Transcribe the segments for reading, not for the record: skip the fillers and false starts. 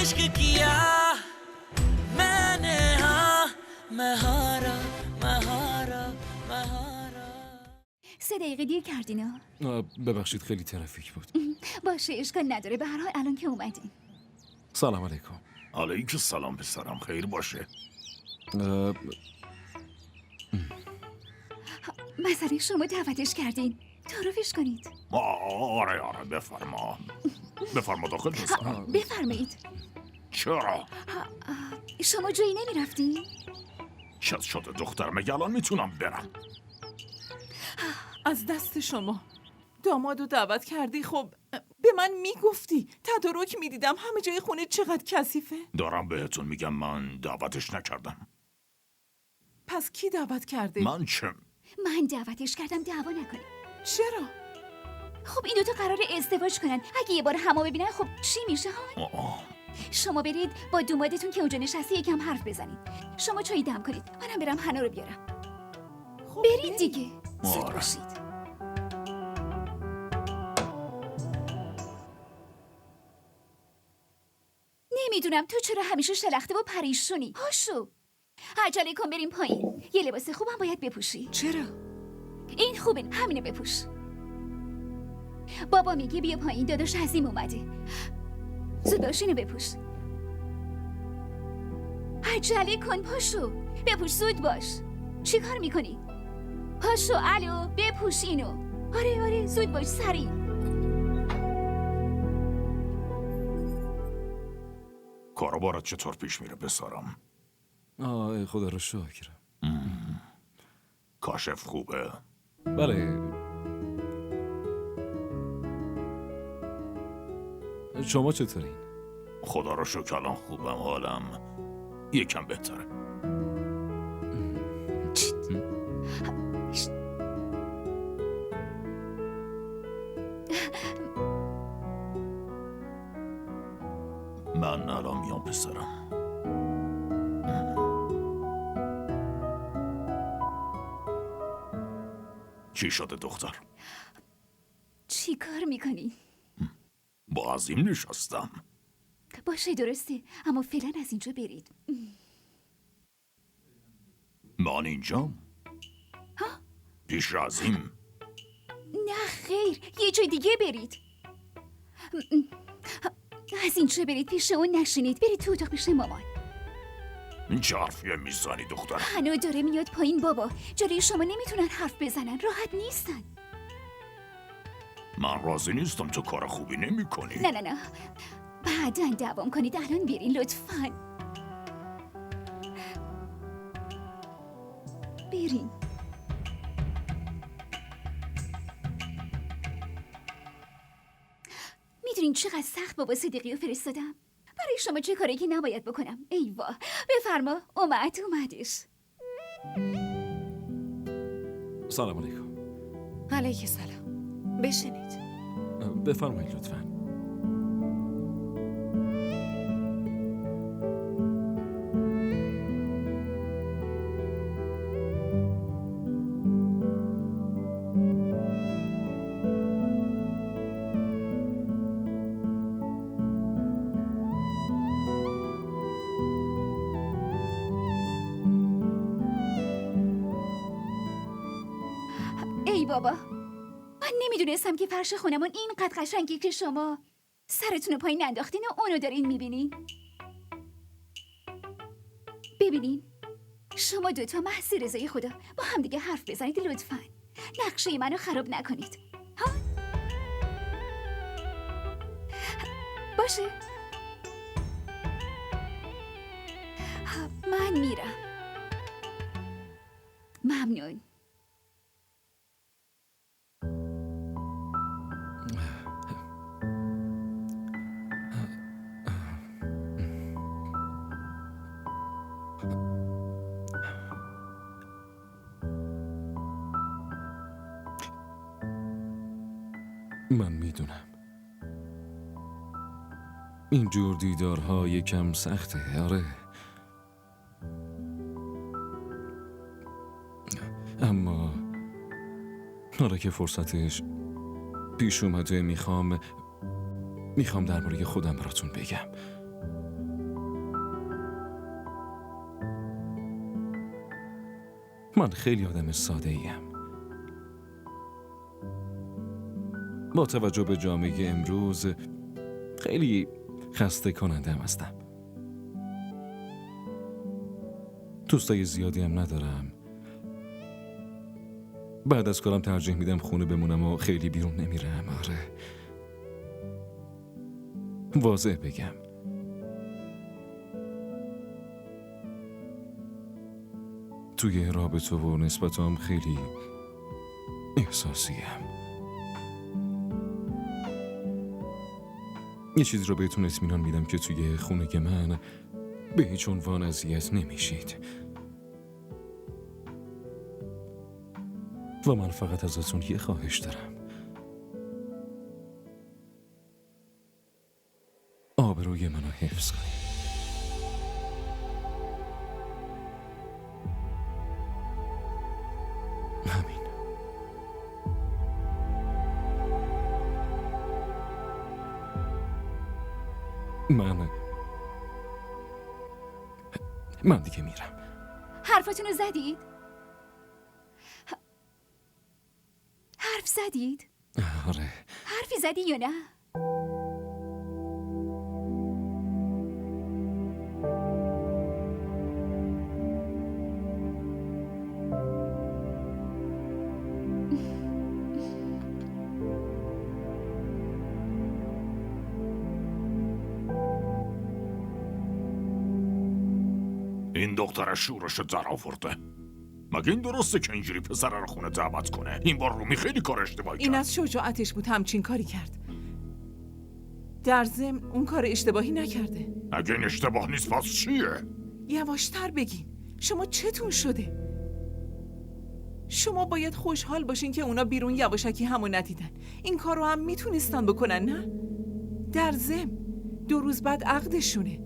इश्क किया मैंने हाँ महारा महारा महारा 3 دقیقه دیر کردین ها. ببخشید خیلی ترافیک بود. باشه اشکال نداره، به هر حال الان که اومدین. سلام علیکم. علیک سلام پسرم، خیر باشه. مثلا شما دعوتش کردین، تعارفش کنید. آره بفرما داخل پسرم. بفرمایید. چرا؟ شما جایی نمیرفتین؟ شد دختر، مگه الان میتونم برم؟ از دست شما دامادو دعوت کردی. خب به من میگفتی، تدارک میدیدم همه جای خونه چقدر کثیفه. دارم بهتون میگم من دعوتش نکردم. پس کی دعوت کرده؟ من چه؟ من دعوتش کردم، دعوا نکنید. چرا؟ خب این دوتا قراره ازدواج کنن، اگه یه بار همو ببینن خب چی میشه ها؟ شما برید با دومادتون که اونجا نشستی یکم حرف بزنید. شما چایی دم کنید، منم برم حنا رو بیارم. خب برید دیگه، زود آره. باشید. نمیدونم تو چرا همیشه شلخته و پریشونی. هاشو عجله کن بریم پایین. یه لباس خوبم باید بپوشی. چرا؟ این خوبه، همینو بپوش. بابا میگه بیا پایین، داداش عظیم اومده. زود باش اینو بپوش. عجله کن، پاشو بپوش، زود باش. چی کار میکنی؟ پاشو، الو بپوش اینو. آره زود باش، سریع. کاروبارت چطور پیش میره پسرم؟ خدا رو شکر. کاشف خوبه؟ بله. شما چطورین؟ خدا رو شکر الان خوبم، حالم یکم بهتره. من الان میام پسرم. چی شده دختر؟ چی کار میکنی؟ با عظیم نشستم. باشه درسته، اما فعلا از اینجا برید. من اینجام؟ پیش عظیم؟ نه خیر، یه جای دیگه برید. از اینجا برید، پیش اون نشینید. برید تو اتاق پیش مامان. این چه حرفیه میزنی دختر؟ حنا داره میاد پایین بابا. جلوی شما نمیتونن حرف بزنن، راحت نیستن. من راضی نیستم، تو کار خوبی نمی کنی. نه بعداً دوام کنید، الان برین لطفاً. برین. میدونین چقدر سخت بابا صدیقی رو فرستادم؟ برای شما چه کاری که نباید بکنم. ایوا بفرما، اومدش. سلام علیکم. علیک سلام. بشینید. بفرمایید لطفاً. ای بابا، من نمیدونستم که فرش خونمون اینقدر قشنگی که شما سرتون رو پایین انداختین و اونو دارین میبینین. ببینین شما دوتا محض رضای خدا با هم دیگه حرف بزنید لطفاً. نقشه منو خراب نکنید ها؟ باشه من میرم. ممنون. من میدونم اینجور دیدارها یکم سخته. آره، اما حالا که فرصتش پیش اومده میخوام درباره خودم براتون بگم. من خیلی آدم ساده ایم. با توجه به جامعه امروز خیلی خسته کننده هستم. دوستای زیادی هم ندارم. بعد از کارم ترجیح میدم خونه بمونم و خیلی بیرون نمیرم. آره، واضح بگم توی رابطه و نسبتام خیلی احساسیم. یه چیزی رو بهتون اطمینان میدم که توی خونه من به هیچ عنوان اذیت نمیشید و من فقط ازتون یه خواهش دارم. آبروی منو حفظ کنید. همین. من دیگه میرم. حرفاتونو زدید؟ حرف زدید؟ آره. حرفی زدی یا نه؟ این دختر شورش در آورده. مگه این درسته که اینجوری پسر رو خونه دعوت کنه؟ این بار رومی خیلی کار اشتباهی این کرد. از شجاعتش بود همچین کاری کرد. در ضمن اون کار اشتباهی نکرده. اگه این اشتباه نیست پس چیه؟ یواشتر بگین. شما چتون شده؟ شما باید خوشحال باشین که اونا بیرون یواشکی همو ندیدن. این کار رو هم میتونستن بکنن، نه؟ در ضمن 2 روز بعد عقدشونه.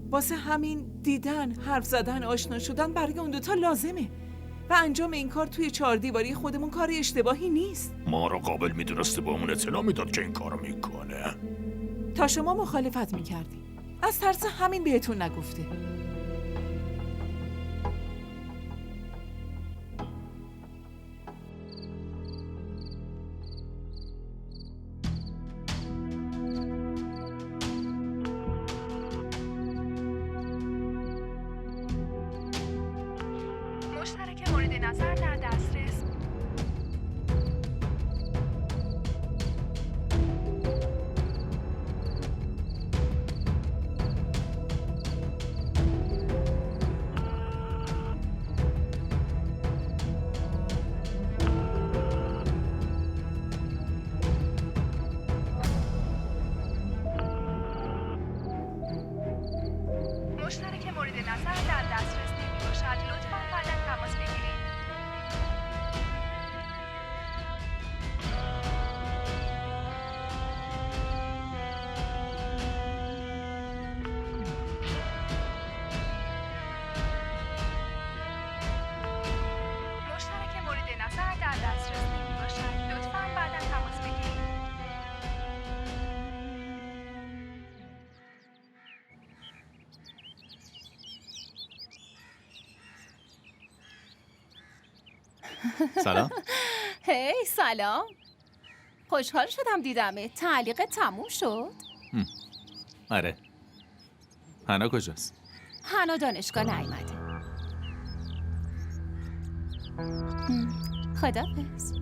واسه همین دیدن، حرف زدن، آشنا شدن برای اون دوتا لازمه و انجام این کار توی 4 دیواری خودمون کار اشتباهی نیست. ما رو قابل میدونسته به همون اطلاع میداد که این کارو میکنه. تا شما مخالفت میکردی. از ترس همین بهتون نگفته. مشترک مورد نظر در دسترس. مشترک مورد نظر در دسترس نمی باشد. لطفاً بعداً تماس بگیرید. مشترک مورد نظر در دسترس نمی باشد. لطفاً بعداً تماس بگیرید. سلام. هی سلام. خوشحال شدم دیدمه. تعلیق تموم شد؟ آره. حنا کجاست؟ حنا دانشگاه نیومده. خداحافظ.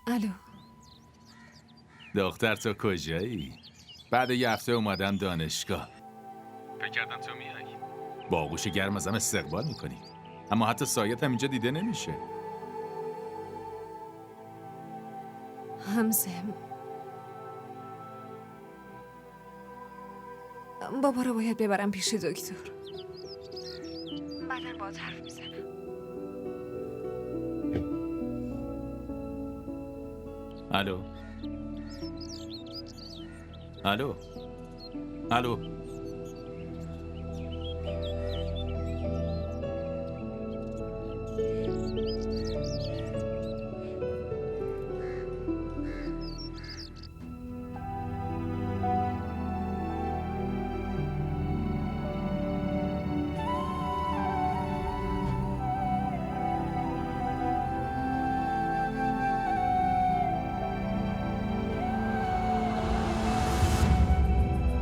الو. دختر تو کجایی؟ بعد یه هفته اومدم دانشگاه. فکر کردم تو میای. با آغوش گرم ازم استقبال میکنی. اما حتی سایت هم اینجا دیده نمیشه. همزم بابا رو باید ببرم پیش دکتر. بعداً باهات حرف میزنم. الو الو الو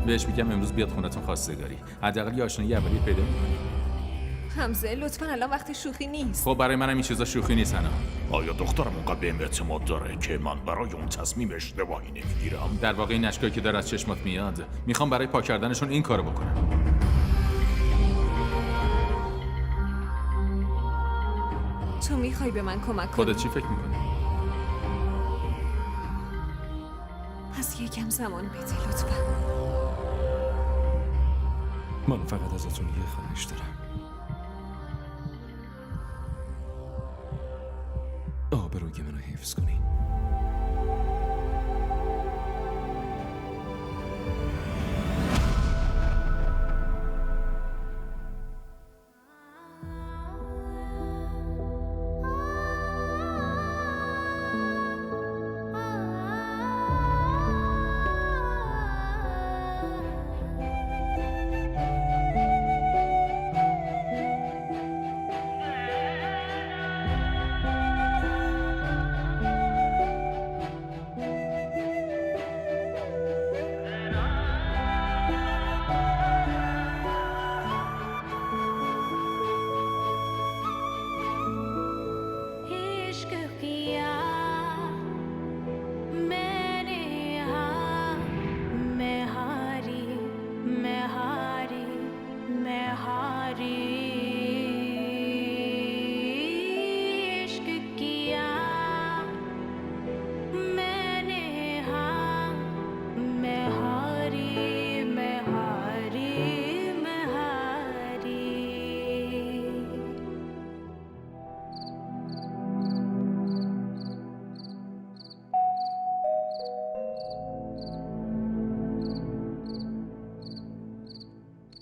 بهش میگم امروز بیاد خونتون خواستگاری. حداقل یه آشنایی اولیه پیدا می‌کنی. حمزه لطفا الان وقت شوخی نیست. خب برای منم این چیزا شوخی نیست حنا. آیا دخترم اونقدر بهم اعتماد داره که من برای اون تصمیم اشتباهی نمیگیرم؟ در واقع این اشکایی که داره از چشمات میاد میخوام برای پاک کردنشون این کارو بکنم. تو میخوای به من کمک کنی؟ خودت چی فکر میکنی؟ پس یکم زمان بده لطفا. من فقط ازتون یه خواهش دارم. آبروی منو حفظ کنی.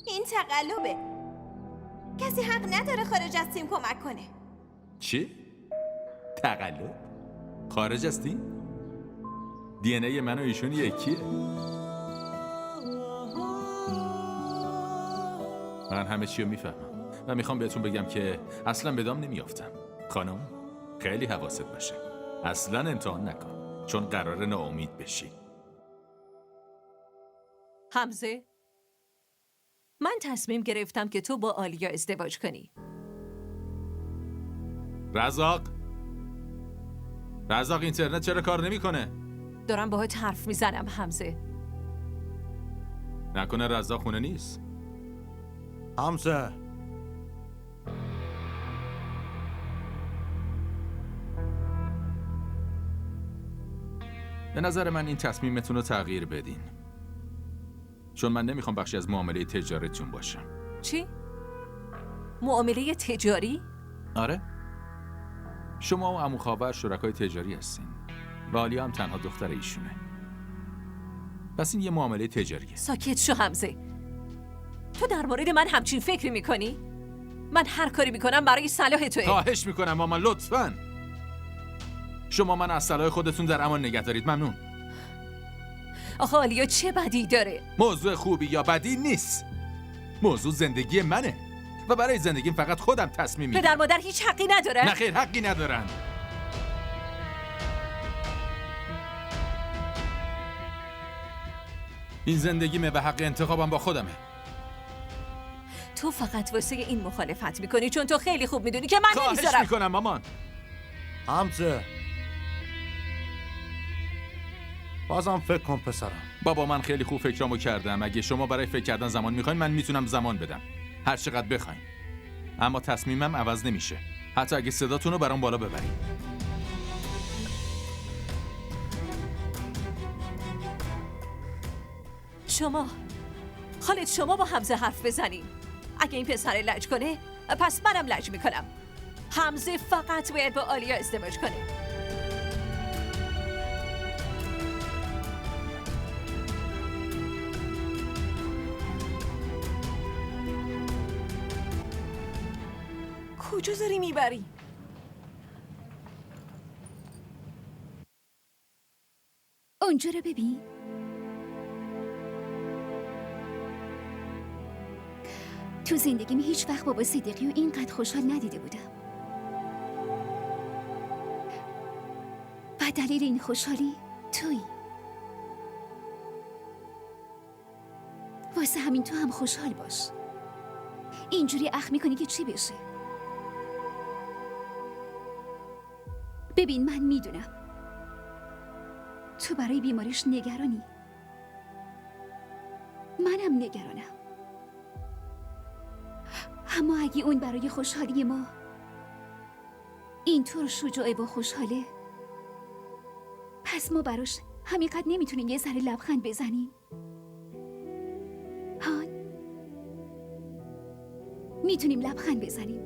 این تقلبه. کسی حق نداره خارج از تیم کمک کنه. چی؟ تقلب؟ خارج از تیم؟ دی ان ای من و ایشون یکیه. من همه چی رو میفهمم و میخوام بهتون بگم که اصلا به دام نمیافتم. خانم خیلی حواست باشه، اصلا امتحان نکن چون قراره ناامید بشی. حمزه، من تصمیم گرفتم که تو با آلیا ازدواج کنی. رزاق اینترنت چرا کار نمیکنه؟ دارم باهات حرف میزنم حمزه. نکنه رزاق خونه نیست؟ حمزه به نظر من این تصمیمتون رو تغییر بدین، چون من نمیخوام بخشی از معامله تجاریتون باشم. چی؟ معامله تجاری؟ آره، شما و عمو خاور شرکای تجاری هستین و آلیا هم تنها دختر ایشونه. پس این یه معامله تجاریه. ساکت شو حمزه. تو در مورد من همچین فکری میکنی؟ من هر کاری میکنم برای صلاح توئه. خواهش میکنم ماما لطفاً. شما من از صلاح خودتون در امان نگه دارید. ممنون. آخه آلیا چه بدی داره؟ موضوع خوبی یا بدی نیست. موضوع زندگی منه و برای زندگیم فقط خودم تصمیم میگیرم. پدر مادر هیچ حقی نداره؟ نه خیر، حقی ندارن. این زندگیمه و حق انتخابم با خودمه. تو فقط واسه این مخالفت میکنی چون تو خیلی خوب میدونی که من نمیذارم. خواهش میکنم مامان. حمزه بازم فکر کن پسرم. بابا من خیلی خوب فکرامو کردم. اگه شما برای فکر کردن زمان میخواین من میتونم زمان بدم، هر چقدر بخواین. اما تصمیمم عوض نمیشه، حتی اگه صداتون رو برام بالا ببرید. خالد شما با حمزه حرف بزنین. اگه این پسر لج کنه پس منم لج میکنم. حمزه فقط باید با آلیا ازدواج کنه. کجا داری میبری؟ اونجا رو ببین. تو زندگیم هیچ وقت بابا صدیقی و اینقدر خوشحال ندیده بودم. و دلیل این خوشحالی تویی. واسه همین تو هم خوشحال باش. اینجوری اخم میکنی که چی بشه؟ ببین من میدونم تو برای بیماریش نگرانی. منم نگرانم. اما اگه اون برای خوشحالی ما اینطور شجاعه و خوشحاله، پس ما براش همینقدر نمیتونیم یه ذره لبخند بزنیم؟ هان میتونیم لبخند بزنیم.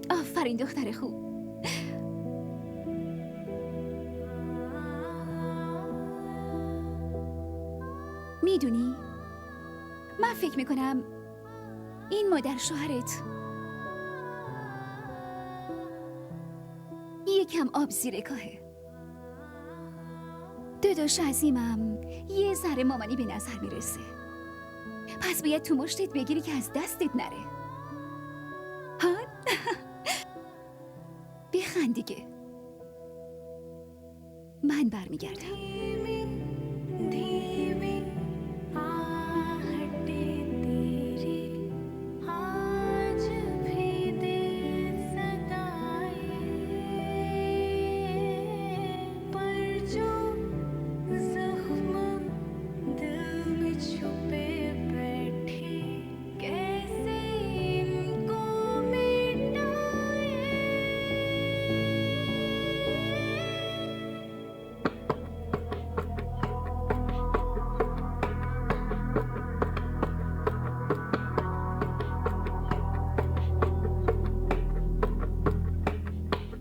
آفرین دختر خوب. میدونی من فکر میکنم این مادر شوهرت یکم آب زیر کاهه. داداش عظیمم یه ذره مامانی به نظر میرسه، پس باید تو مشتت بگیری که از دستت نره. ها؟ بخند دیگه. من برمیگردم.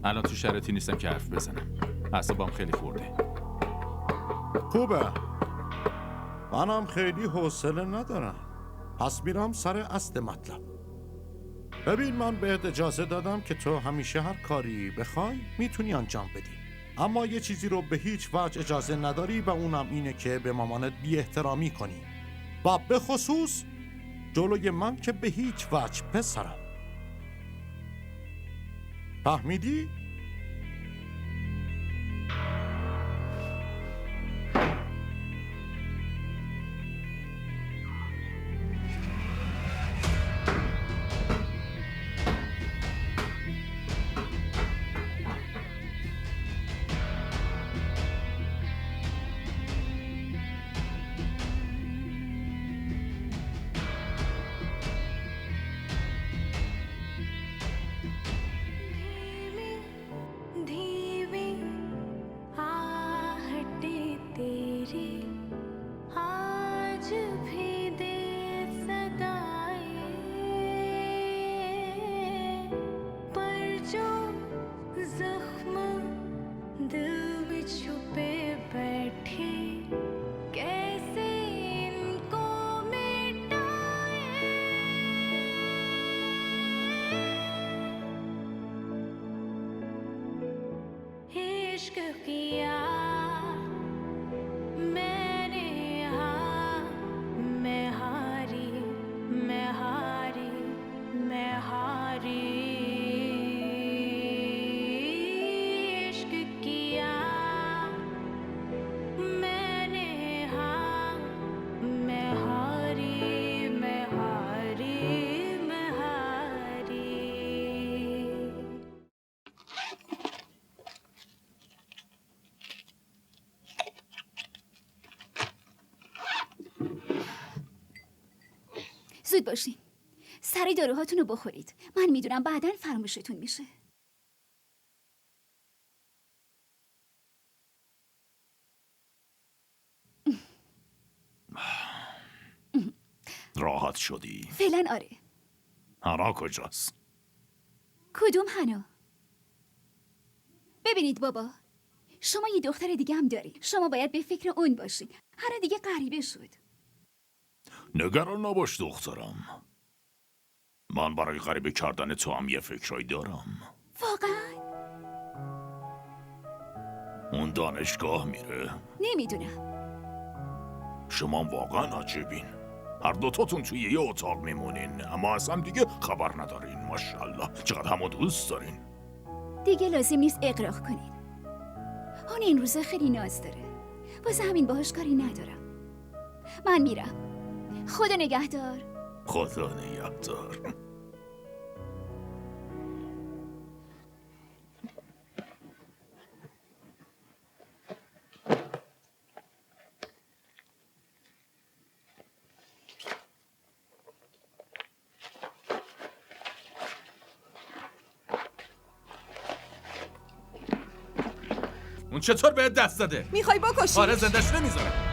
الان تو شرایطی نیستم که حرف بزنم. اعصابم خیلی خورده. خوبه. منم خیلی حوصله ندارم. پس میرم سر اصل مطلب. ببین من بهت اجازه دادم که تو همیشه هر کاری بخوای میتونی انجام بدی. اما یه چیزی رو به هیچ وجه اجازه نداری و اونم اینه که به مامانت بی احترامی کنی. و به خصوص جلوی من که به هیچ وجه پسرم. فهمیدی؟ زود باشین. سری داروهاتون رو بخورید. من میدونم بعداً فراموشتون میشه. راحت شدی؟ فعلا آره. هانا کجاست؟ کدوم هنا؟ ببینید بابا، شما یه دختر دیگه هم دارید. شما باید به فکر اون باشین. هنا دیگه غریبه شد. نگران نباش دخترم. من برای غریبه کردن تو هم یه فکرایی دارم. واقعا؟ اون دانشگاه میره. نمیدونم. شما واقعا عجیبین. هر دوتاتون توی یه اتاق میمونین اما از هم دیگه خبر ندارین. ماشاءالله چقدر همو دوست دارین. دیگه لازم نیست اغراق کنین. اون این روزا خیلی ناز داره. واسه همین باهاش کاری ندارم. من میرم. خدا نگهدار. خدا نگهدار. اون چطور بهت دست داده؟ میخوای بکشی؟ آره زندش نمیذارم.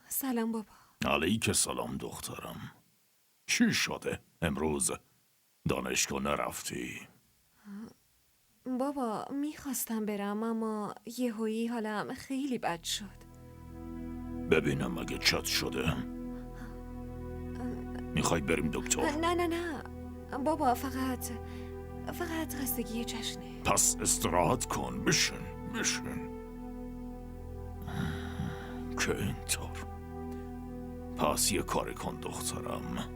سلام بابا. علیک سلام دخترم. چی شده؟ امروز دانشگاه نرفتی؟ بابا میخواستم برم اما یهویی حالم خیلی بد شد. ببینم اگه چت شده. میخوای بریم دکتر؟ نه بابا، فقط خستگی جشنه. پس استراحت کن. بشین که اینطور. پس یه کاری کن دخترم.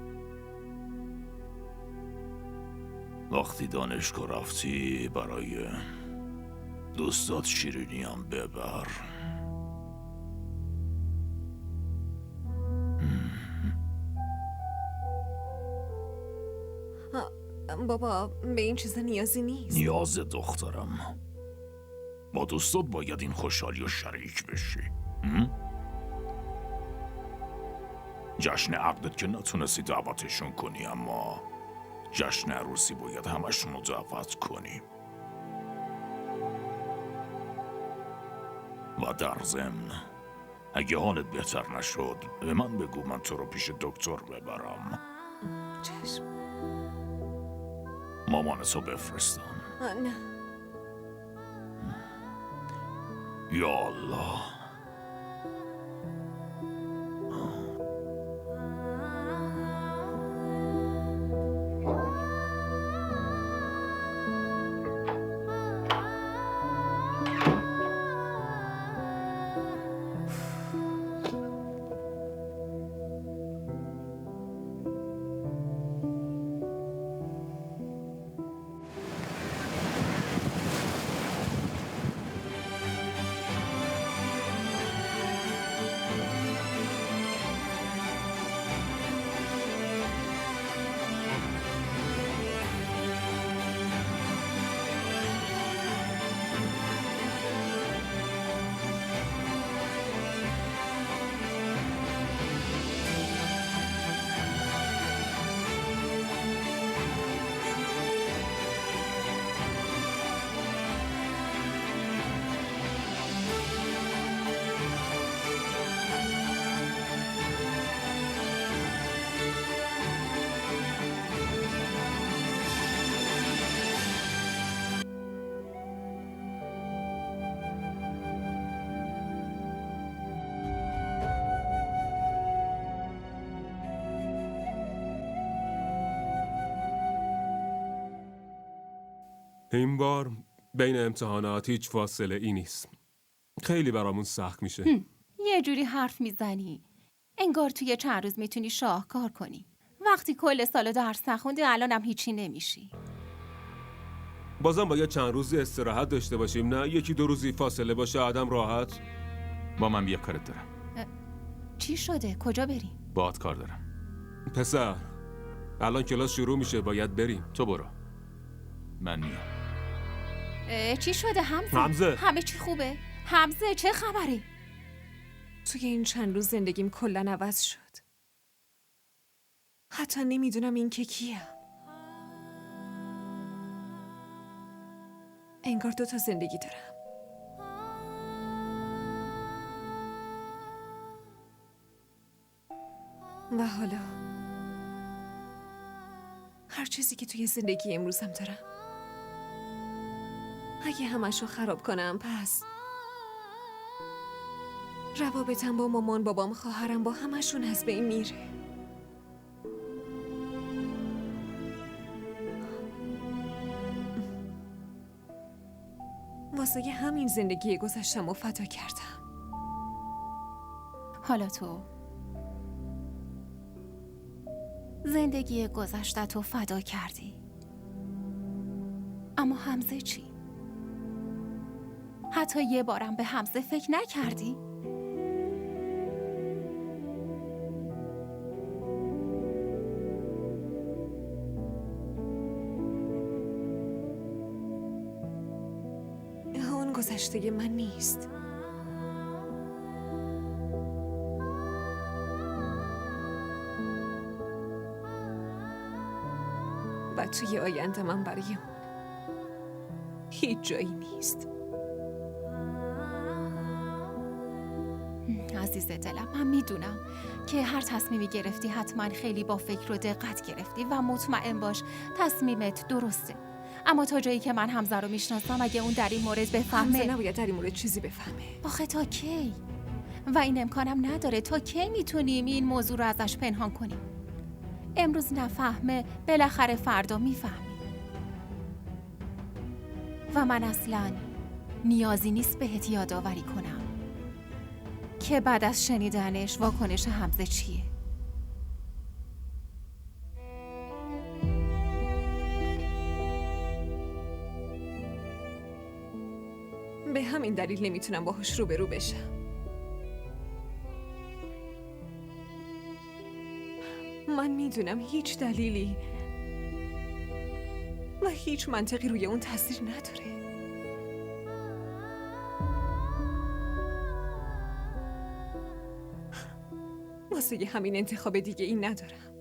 وقتی دانشگاه رفتی برای دوستات شیرینی هم ببر. بابا به این چیزا نیازی نیست. نیاز دخترم. با دوستات باید این خوشحالی و شریک بشی. جشن عقدت که نتونستی دعوتشون کنی اما جشن عروسی باید همشون رو دعوت کنی. و در ضمن اگه حالت بهتر نشد به من بگو، من تو رو پیش دکتر ببرم. چشم. مامانتو بفرستم. نه. یا الله. این بار بین امتحانات هیچ فاصله ای نیست. خیلی برامون سخت میشه. یه جوری حرف میزنی انگار توی چند روز میتونی شاهکار کنی. وقتی کل سالو درس نخوندی الانم هیچی نمیشی. بازم باید چند روزی استراحت داشته باشیم، نه یکی دو روزی فاصله باشه آدم راحت. با من بیا، کارت دارم. چی شده؟ کجا بریم؟ باهات کار دارم. پسر الان کلاس شروع میشه، باید بریم. تو برو، من میام. چی شده حمزه؟ حمزه همه چی خوبه؟ حمزه چه خبری؟ توی این چند روز زندگیم کلاً عوض شد. حتی نمیدونم این که کیم. انگار 2 تا زندگی دارم. و حالا هر چیزی که توی زندگی امروزم دارم، اگه همشو خراب کنم پس روابطم با مامان، بابام، خواهرم، با همشون از بین میره. واسه همین زندگی گذشتم و فدا کردم. حالا تو زندگی گذشته تو فدا کردی، اما حمزه چی؟ حتی یه بارم به حمزه فکر نکردی؟ اون گذشته من نیست. و توی آینده من برای اون هیچ جایی نیست. عزیز دلم، من میدونم که هر تصمیمی گرفتی حتما خیلی با فکر و دقت گرفتی و مطمئن باش تصمیمت درسته. اما تا جایی که من حمزه رو میشناسم، اگه اون در این مورد بفهمه، حمزه نباید در این مورد چیزی بفهمه. آخه تا کی؟ و این امکانم نداره. تا کی میتونیم این موضوع رو ازش پنهان کنیم؟ امروز نفهمه، بالاخره فردا میفهمی. و من اصلاً نیازی نیست بهت یادآوری کنم که بعد از شنیدنش واکنش حمزه چیه. به همین دلیل نمیتونم باهاش روبرو بشم. من میدونم هیچ دلیلی و هیچ منطقی روی اون تاثیر نداره. واسه همین انتخاب دیگه این ندارم.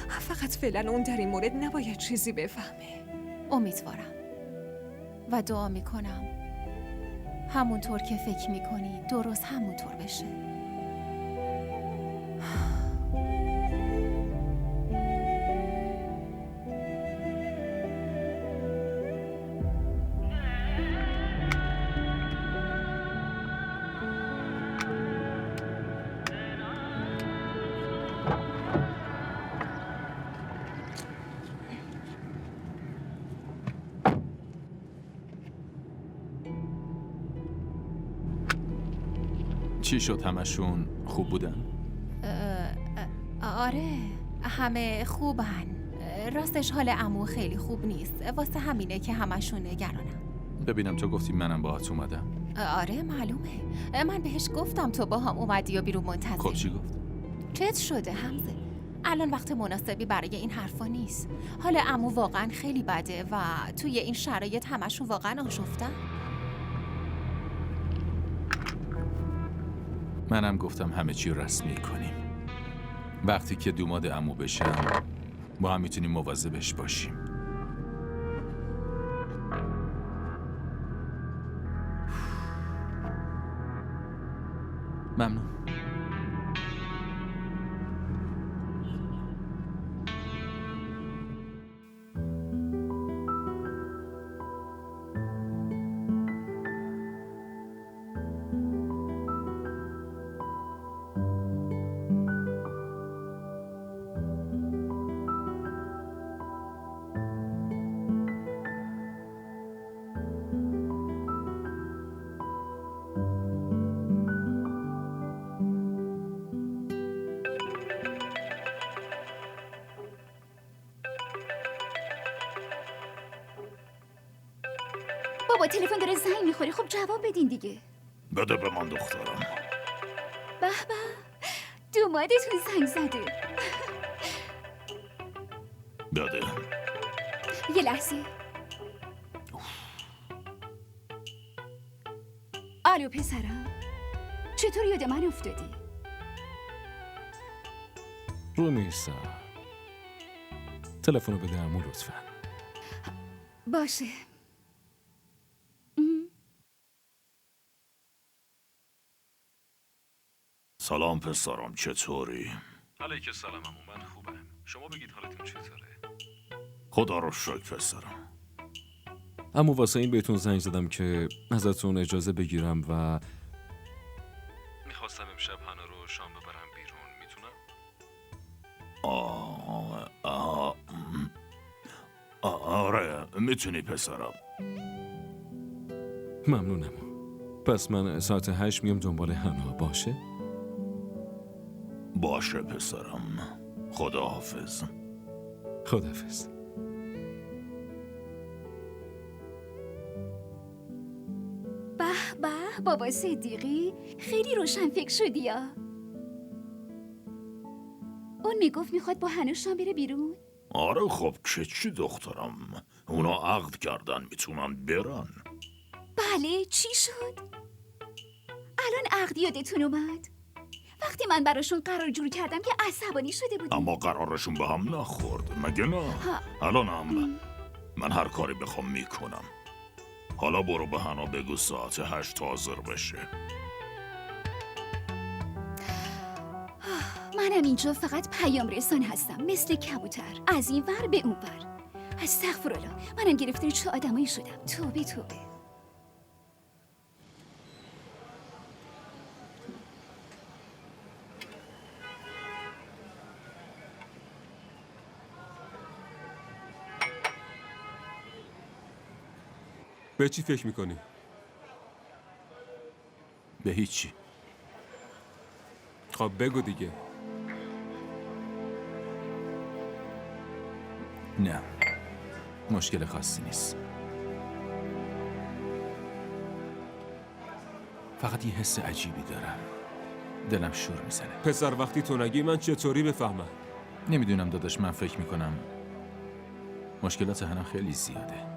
فقط فعلا اون در این مورد نباید چیزی بفهمه. امیدوارم و دعا میکنم همونطور که فکر میکنی درست همونطور بشه. چی شد؟ همشون خوب بودن؟ آره، همه خوبن. راستش حال عمو خیلی خوب نیست، واسه همینه که همشون نگرانم. ببینم تو گفتی منم باهات اومدم. آره معلومه، من بهش گفتم تو با هم اومدی و بیرون منتظری. خب چی گفت؟ چت شده حمزه؟ الان وقت مناسبی برای این حرفا نیست. حال عمو واقعا خیلی بده و توی این شرایط همشون واقعا آشفتن. منم گفتم همه چی رسمی کنیم. وقتی که دوماد عمو بشم با هم میتونیم مواظبش باشیم. ممنون. بابا تلفن داره زنگ میخوره، خب جواب بدین دیگه. بده به من دخترم. به به، دومادتون زنگ زده. بده. یه لحظه. الو پسرم، چطور یاد من افتادی؟ رومیسا، تلفن رو بده عمو لطفاً. باشه. سلام پسرم، چطوری؟ علیک السلام عمو، من خوبم. شما بگید حالتون چطوره؟ خدا رو شکر پسرم. عمو واسه این بهتون زنگ زدم که ازتون اجازه بگیرم و میخواستم امشب هنا رو شام ببرم بیرون. میتونم؟ آره میتونی پسرم. ممنونم. پس من ساعت 8 میام دنبال هنا، باشه؟ باشه پسرم. خداحافظ. خداحافظ. به به بابا صدیقی، خیلی روشن فکر شدی یا؟ اون میگفت میخواد با هنا شام بره بیرون؟ آره خب که چی دخترم، اونا عقد کردن میتونن برن. بله، چی شد؟ الان عقد یادتون اومد؟ وقتی من براشون قرار جور کردم که عصبانی شده بودی. اما قرارشون به هم نخورد مگه نه؟ الانم من هر کاری بخوام میکنم. حالا برو به هنا بگو ساعت 8 حاضر بشه. منم اینجا فقط پیام رسان هستم، مثل کبوتر، از این ور به اون ور. استغفرالله، منم گرفتار چه آدمایی شدم. توبه توبه. به چی فکر میکنی؟ به هیچی. خب بگو دیگه. نه، مشکل خاصی نیست. فقط یه حس عجیبی دارم. دلم شور میزنه. پسر وقتی تو نگی من چطوری بفهمم؟ نمیدونم داداش، من فکر میکنم مشکلات هنا خیلی زیاده.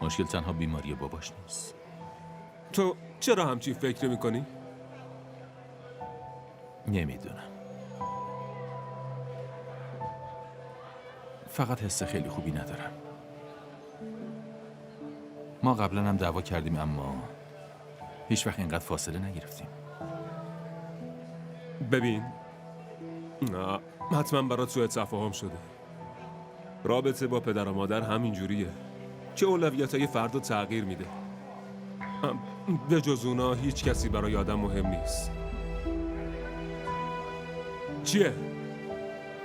مشکل تنها بیماری باباش نیست. تو چرا همچین فکر میکنی؟ نمیدونم. فقط حس خیلی خوبی ندارم. ما قبلا هم دعوا کردیم اما هیچ وقت اینقدر فاصله نگرفتیم. ببین، نه حتما برات سوء تفاهم شده. رابطه با پدر و مادر همین جوریه که اولویتای فرد رو تغییر میده. به جز اونا هیچ کسی برای آدم مهم نیست. چیه؟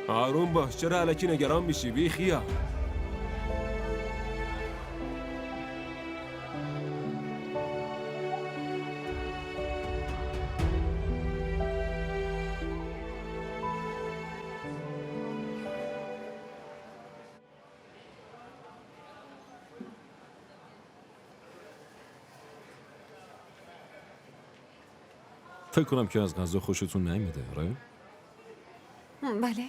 آروم باش، چرا الکی نگران میشی؟ بی خیال. فکر کنم که از غذا خوشتون نمیده، آره؟ بله.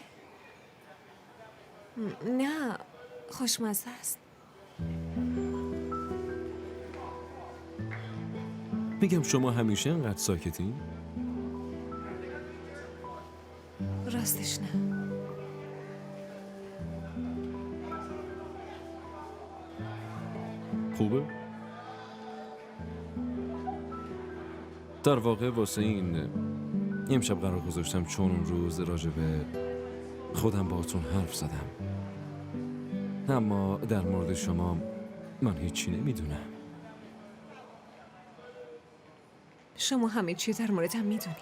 نه، خوشمزه است. میگم شما همیشه انقدر ساکتین؟ راستش نه. خوبه؟ در واقع واسه این امشب قرار گذاشتم چون اون روز راجع به خودم باهاتون حرف زدم. اما در مورد شما من هیچی نمیدونم. شما همه چی در موردم میدونی.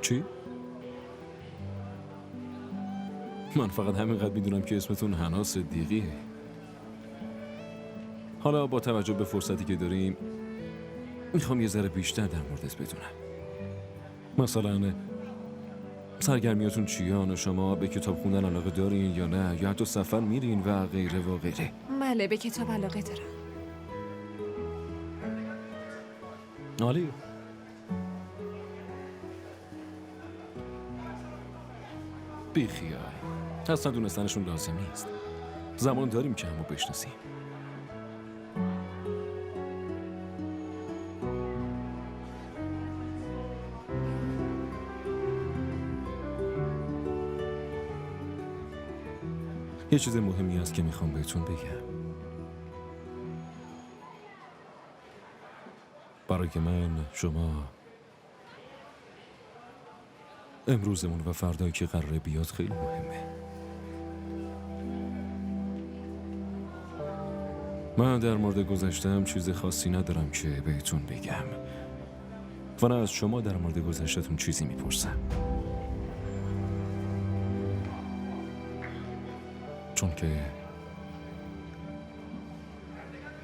چی؟ من فقط همینقدر میدونم که اسمتون هنا صدیقیه. حالا با توجه به فرصتی که داریم میخوام یه ذره بیشتر در موردت بدونم. مثلا سرگرمیاتون چیان و شما به کتاب خوندن علاقه دارین یا نه، یا حتی سفر میرین و غیره و غیره. بله، به کتاب علاقه دارم. عالی. بیخیال. اصلا دونستنشون لازم نیست. زمان داریم که همو بشناسیم. یه چیز مهمی هست که میخوام بهتون بگم. برای من، شما، امروزمون و فردایی که قراره بیاد خیلی مهمه. من در مورد گذشتم چیز خاصی ندارم که بهتون بگم و نه از شما در مورد گذشتتون چیزی میپرسم، چون که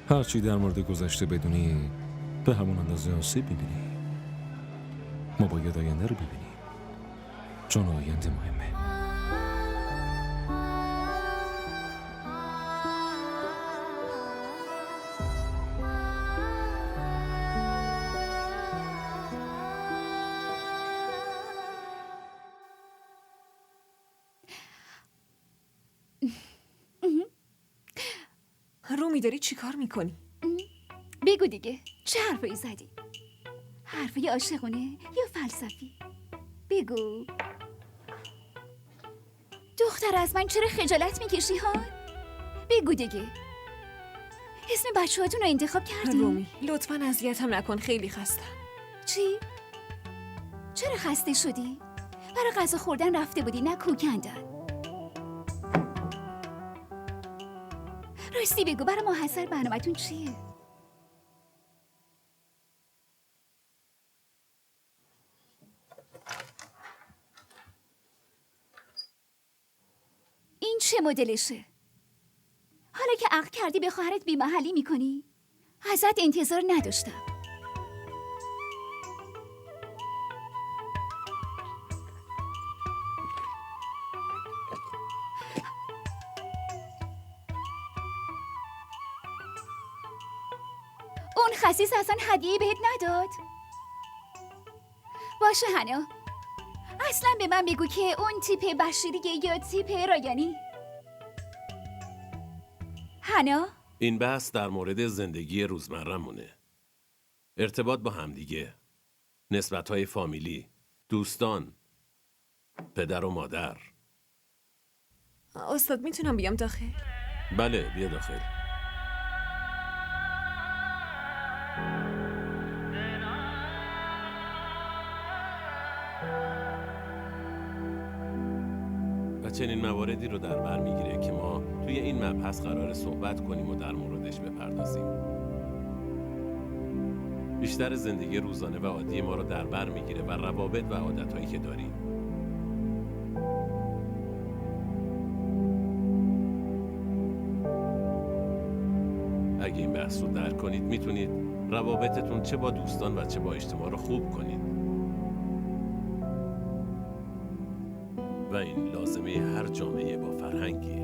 هرچی در مورد گذشته بدونی به همون اندازه آسیب میبینی. ما باید آینده رو ببینیم، چون آینده مهمه. رومی داری چی کار میکنی؟ بگو دیگه، چه حرفایی زدی؟ حرفای عاشقونه یا فلسفی؟ بگو. دختر از من چرا خجالت میکشی ها؟ بگو دیگه. اسم بچه هاتون رو انتخاب کردی؟ رومی لطفاً اذیتم نکن، خیلی خستم. چی؟ چرا خسته شدی؟ برای غذا خوردن رفته بودی نه کوکندن؟ راستی بگو برای ماحصل برنامه‌تون چیه؟ این چه مدلشه؟ حالا که عقل کردی به خواهرت بی‌محلی میکنی؟ ازت انتظار نداشتم. اون خسیس اصلا هدیه‌ای بهت نداد؟ باشه هنا، اصلا به من بگو که اون تیپ بشیریه یا تیپ رایانی؟ هنا؟ این بحث در مورد زندگی روزمره‌مونه. ارتباط با همدیگه، نسبت‌های فامیلی، دوستان، پدر و مادر. استاد میتونم بیام داخل؟ بله، بیا داخل. و چنین مواردی رو در بر میگیره که ما توی این مبحث قرار صحبت کنیم و در موردش بپردازیم. بیشتر زندگی روزانه و عادی ما رو در بر میگیره و روابط و عادتهایی که داریم. اگه این بحث رو درک کنید میتونید روابطتون چه با دوستان و چه با اجتماع رو خوب کنید. و این لازمه هر جامعه با فرهنگیه.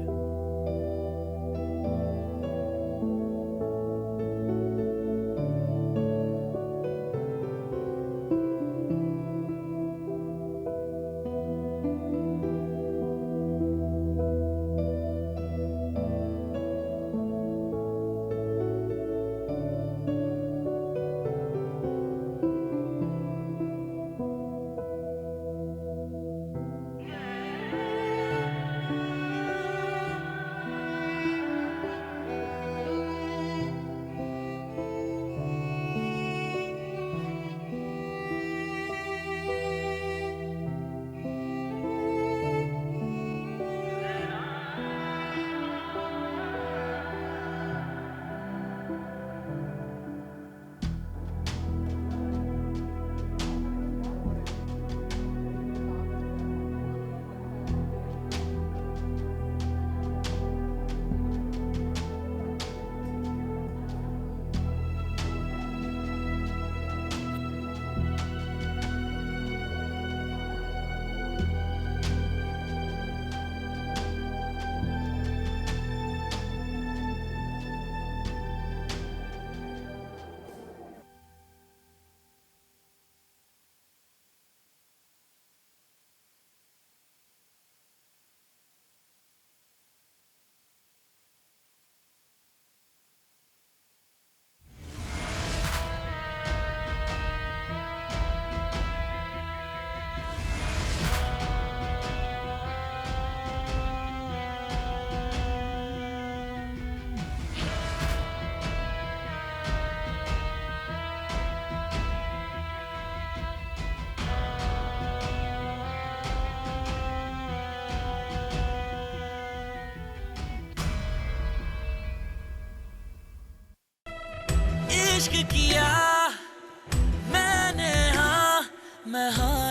इश्क किया मैंने हाँ मैं हारा